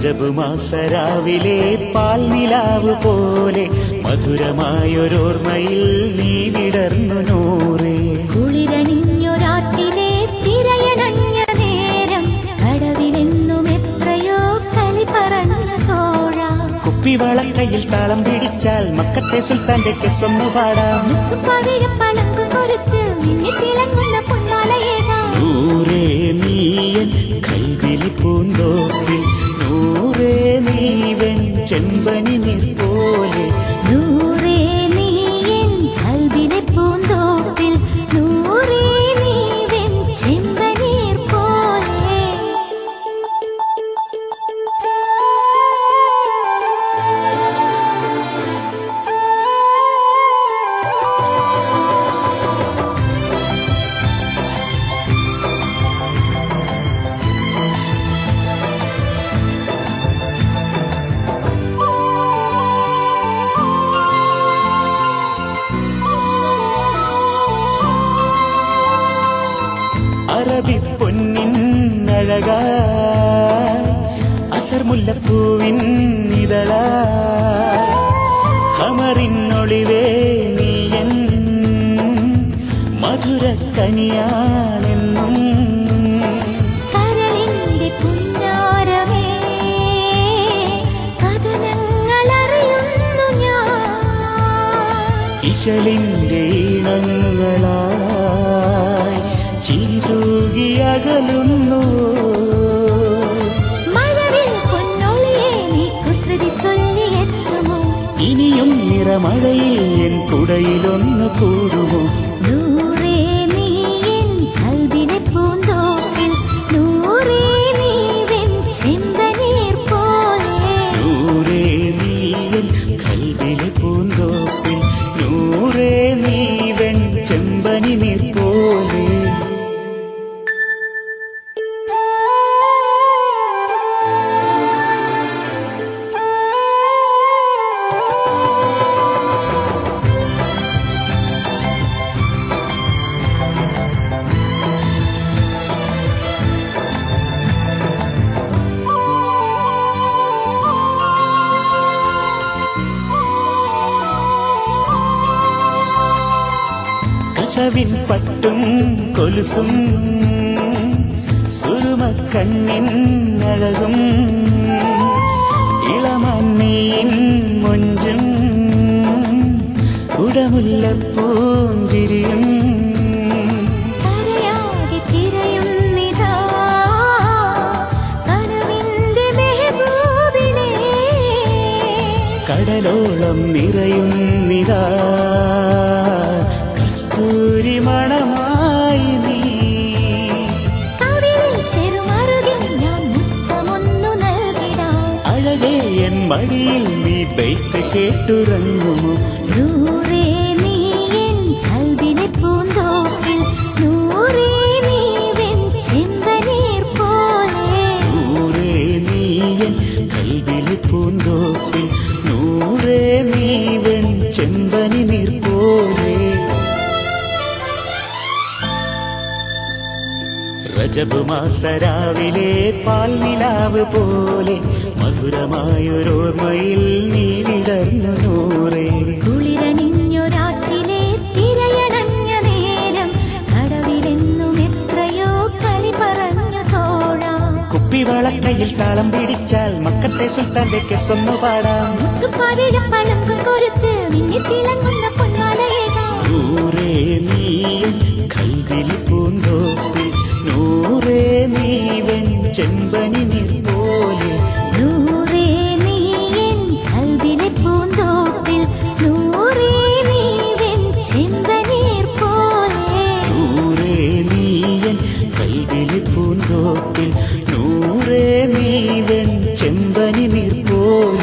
റജബ് മാസരാവിലെ പാൽനിലാവ് പോലെ മധുരമായൊരോർമ്മയിൽ നീ വിടർന്നു നൂറേ. കുളിരണിഞ്ഞൊരാട്ടിലെ തിരയണഞ്ഞ നേരം കടവിലെന്നും എത്രയോ കളി പറഞ്ഞ തോഴ. കുപ്പിവളക്കയിൽ താളം പിടിച്ചാൽ മക്കത്തെ സുൽത്താന്റെ കെസ്സൊന്നു പാടാം. പവിഴപ്പളങ്ക് കൊരുത്ത് മിന്നി തിളങ്ങുന്ന പൊന്നാലയേകാ. നൂറേ നീയൻ കൽവിളി പൂന്തോപ്പിൽ, നൂറേ നീവൻ ചെമ്പനി നീർ പോലെ. നൂറേ നീയൻ കൽവിലെ പൂന്തോപ്പിൽ, നൂറേ നീവൻ ചെമ്പനീർ പോലെ. അറബി പൊന്നിൻ അഴകായി അസർ മുല്ലപ്പൂവിൻ ഇതളായി ഖമറിനൊളിവേ നീയൻ മധുരക്കനിയാണെന്നും. കരളിന്റെ പുന്നാരമേ കഥനങ്ങളറിയുന്നു ഞാൻ. ഇശലിന്റെ ഇണങ്ങളായി ചിരുകിയകലുന്നു. മഴവിൽ പൊന്നൊളിയെ നീ കുസൃതി ചൊല്ലിയെത്തുമോ? ഇനിയും നിറമഴയിൽ എൻ കുടയിലൊന്നു കൂടുമോ? നൂറേ നീയൻ കൽവിലെ പൂന്തോപ്പിൽ, നൂറേ നീവൻ ചെമ്പനീർ പോലെ. നൂറേ നീയൻ കൽവിലെ പൂന്തോപ്പിൽ, നൂറേ നീവൻ ചെമ്പനി നീർ പോലെ. കസവിൻ പട്ടും കൊലുസും സുറുമക്കണ്ണിൻ അഴകും ഇളമന്നീൻ മൊഞ്ചും ഉടമുല്ലപ്പൂഞ്ചിരിയും. കരയാതെ തിരയുന്നിതാ കനവിന്റെ മെഹബൂബിനെ. കടലോളം നിറയുന്നിതാ കസ്തൂരി മണമായി നീ. കവിളിൽ ചെറുമറുകിൽ ഞാൻ മുത്തമൊന്നു നൽകിടാം. അഴകേ എൻ മടിയിൽ നീ ബെയ്ത്ത് കേട്ടുറങ്ങുമോ? നൂറേ നീയൻ കൽവിലെ പൂന്തോപ്പിൽ, നൂറേ നീവൻ ചെമ്പനീർ പോലെ. നൂറേ നീയൻ കൽവിലെ പൂന്തോപ്പിൽ, നൂറേ നീവൻ ചെമ്പനി നീർ പോലെ. റജബ് മാസരാവിലെ പാൽനിലാവ് പോലെ മധുരമായൊരോർമ്മയിൽ നീ വിടർന്നു നൂറേ. കുളിരണിഞ്ഞൊരാട്ടിലെ തിരയണഞ്ഞ നേരം കടവിലെന്നും എത്രയോ കളി പറഞ്ഞ തോഴ. കുപ്പിവളക്കയിൽ താളം പിടിച്ചാൽ മക്കത്തെ സുൽത്താന്റെ കെസ്സൊന്നു പാടാം. പവിഴപ്പളങ്ക് കൊരുത്ത് മിന്നി തിളങ്ങുന്ന പൊന്നാലയേകാ. നൂറേ നീയൻ കൽവിളി പൂന്തോപ്പിൽ, നൂറേ നീവൻ ചെമ്പനി നീർ പോലെ. നൂറേ നീയൻ കൽവിലെ പൂന്തോപ്പിൽ, നൂറേ നീവൻ ചെമ്പനീർ പോലെ. നൂറേ നീയൻ കൽവിളി പൂന്തോപ്പിൽ, നൂറേ നീവൻ ചെമ്പനി നീർ പോലെ.